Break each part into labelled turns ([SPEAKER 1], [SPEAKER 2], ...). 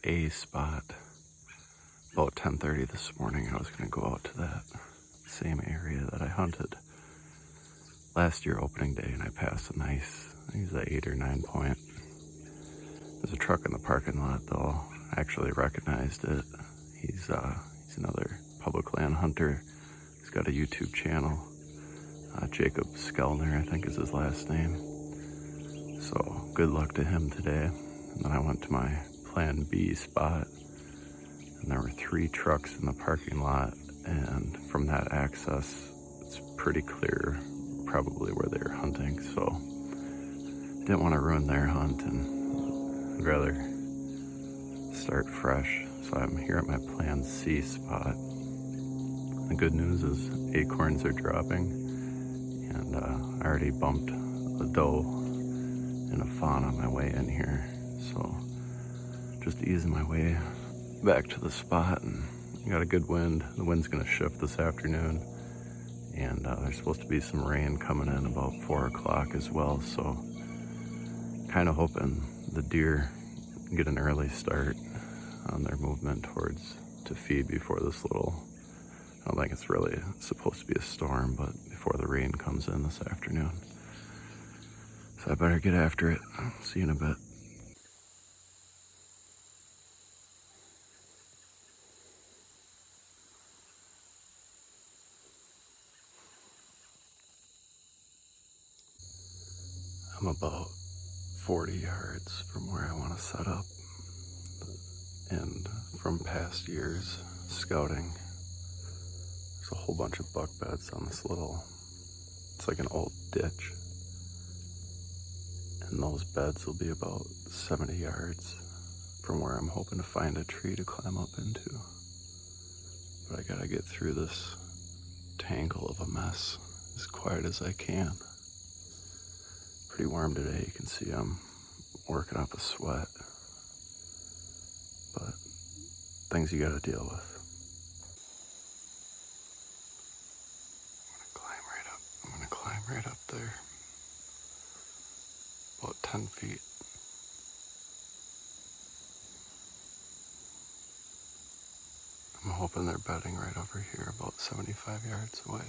[SPEAKER 1] a spot. About 10:30 this morning, I was going to go out to that same area that I hunted last year opening day, and I passed a nice, I think it was an 8 or 9 point. There's a truck in the parking lot though. I actually recognized it. He's another public land hunter. He's got a YouTube channel. Jacob Skellner, I think is his last name. So good luck to him today. And then I went to my plan B spot, and there were 3 trucks in the parking lot, and from that access it's pretty clear probably where they were hunting, so didn't want to ruin their hunt, and I'd rather start fresh. So I'm here at my plan C spot. The good news is acorns are dropping, and I already bumped a doe and a fawn on my way in here, so just easing my way back to the spot. And got a good wind. The wind's gonna shift this afternoon, and there's supposed to be some rain coming in about 4 o'clock as well, so kind of hoping the deer get an early start on their movement towards to feed before this little, I don't think it's really supposed to be a storm, but before the rain comes in this afternoon. So I better get after it. See you in a bit. I'm about 40 yards from where I want to set up, and from past years scouting, there's a whole bunch of buck beds on this little, it's like an old ditch, and those beds will be about 70 yards from where I'm hoping to find a tree to climb up into. But I gotta get through this tangle of a mess as quiet as I can. Pretty warm today. You can see I'm working up a sweat, but things you gotta deal with. I'm gonna climb right up there, about 10 feet. I'm hoping they're bedding right over here, about 75 yards away.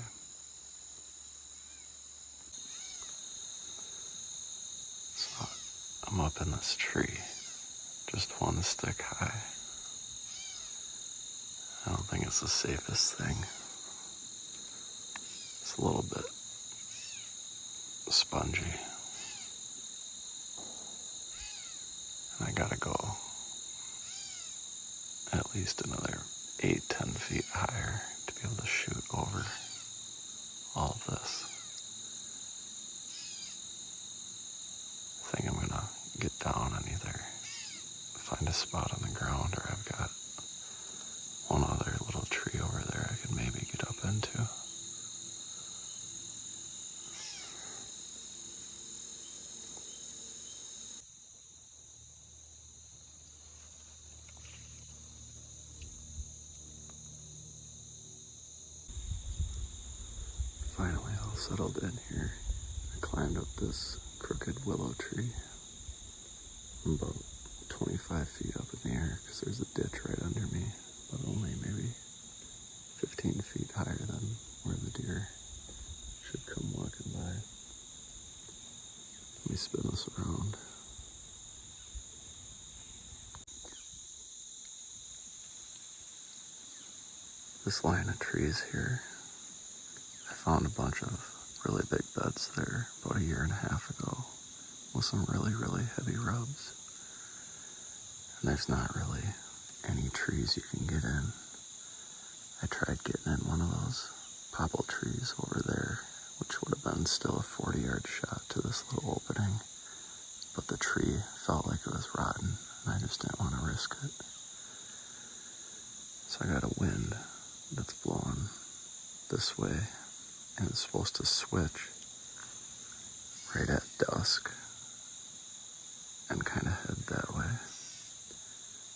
[SPEAKER 1] So I'm up in this tree, just one stick high. I don't think it's the safest thing. It's a little bit spongy. And I gotta go at least another 8-10 feet higher to be able to shoot over all of this. I think I'm gonna get down and either find a spot on the ground, or I've got one other little tree over there I could maybe get up into. Finally all settled in here. I climbed up this crooked willow tree. I'm about 25 feet up in the air because there's a ditch right under me, but only maybe 15 feet higher than where the deer should come walking by. Let me spin this around. This line of trees here, I found a bunch of really big beds there about 1.5 years ago with some really, really heavy rubs. And there's not really any trees you can get in. I tried getting in one of those popple trees over there, which would have been still a 40-yard shot to this little opening, but the tree felt like it was rotten, and I just didn't want to risk it. So I got a wind that's blowing this way, and it's supposed to switch right at dusk and kind of head that way.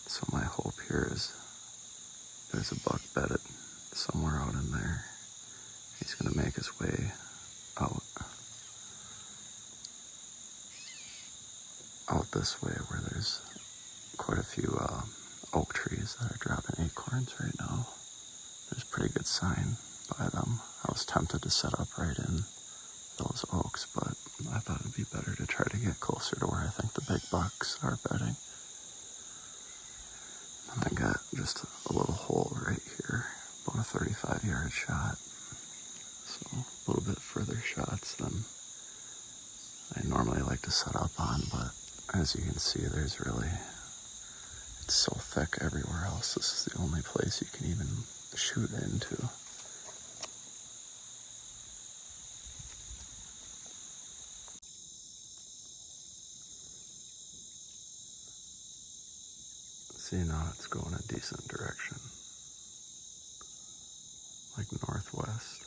[SPEAKER 1] So my hope here is there's a buck bedded somewhere out in there. He's going to make his way out this way where there's quite a few oak trees that are dropping acorns right now. There's a pretty good sign by them. I was tempted to set up right in those oaks, but I thought it'd be better to try to get closer to where I think the big bucks are bedding. And I got just a little hole right here, about a 35-yard shot. So a little bit further shots than I normally like to set up on, but as you can see, it's so thick everywhere else. This is the only place you can even shoot into. See, now it's going a decent direction, like northwest.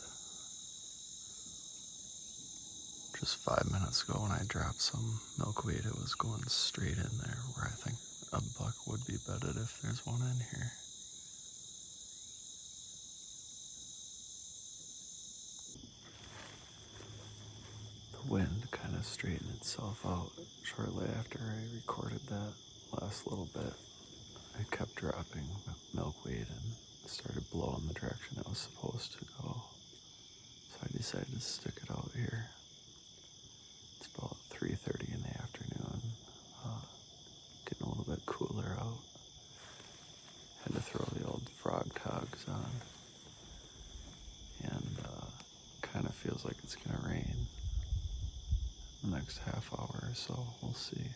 [SPEAKER 1] Just 5 minutes ago when I dropped some milkweed, it was going straight in there where I think a buck would be bedded if there's one in here. The wind kind of straightened itself out shortly after I recorded that last little bit. I kept dropping milkweed and it started blowing the direction it was supposed to go. So I decided to stick it out here. It's about 3:30 in the afternoon. Getting a little bit cooler out. Had to throw the old frog togs on. And kind of feels like it's going to rain the next half hour or so. We'll see.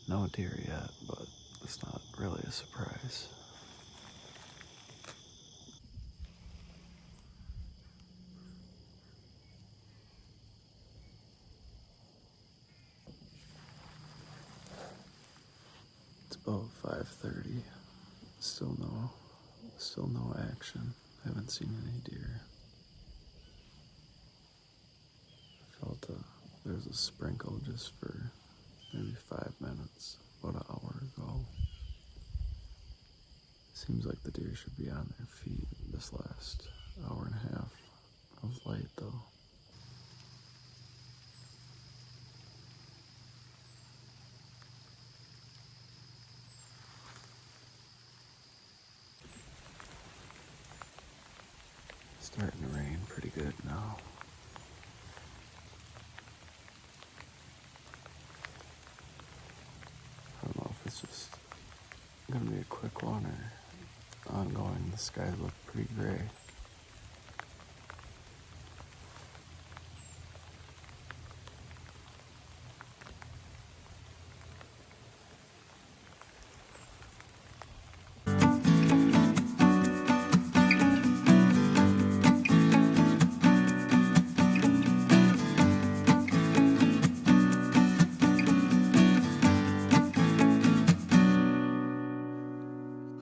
[SPEAKER 1] No deer yet, but it's not really a surprise. It's about 5:30. Still no action. Haven't seen any deer. I felt there's a sprinkle just for maybe 5 minutes, about an hour ago. Seems like the deer should be on their feet this last hour and a half of light though. Starting to rain pretty good now. I don't know if it's just gonna be a quick one or ongoing. The skies look pretty gray.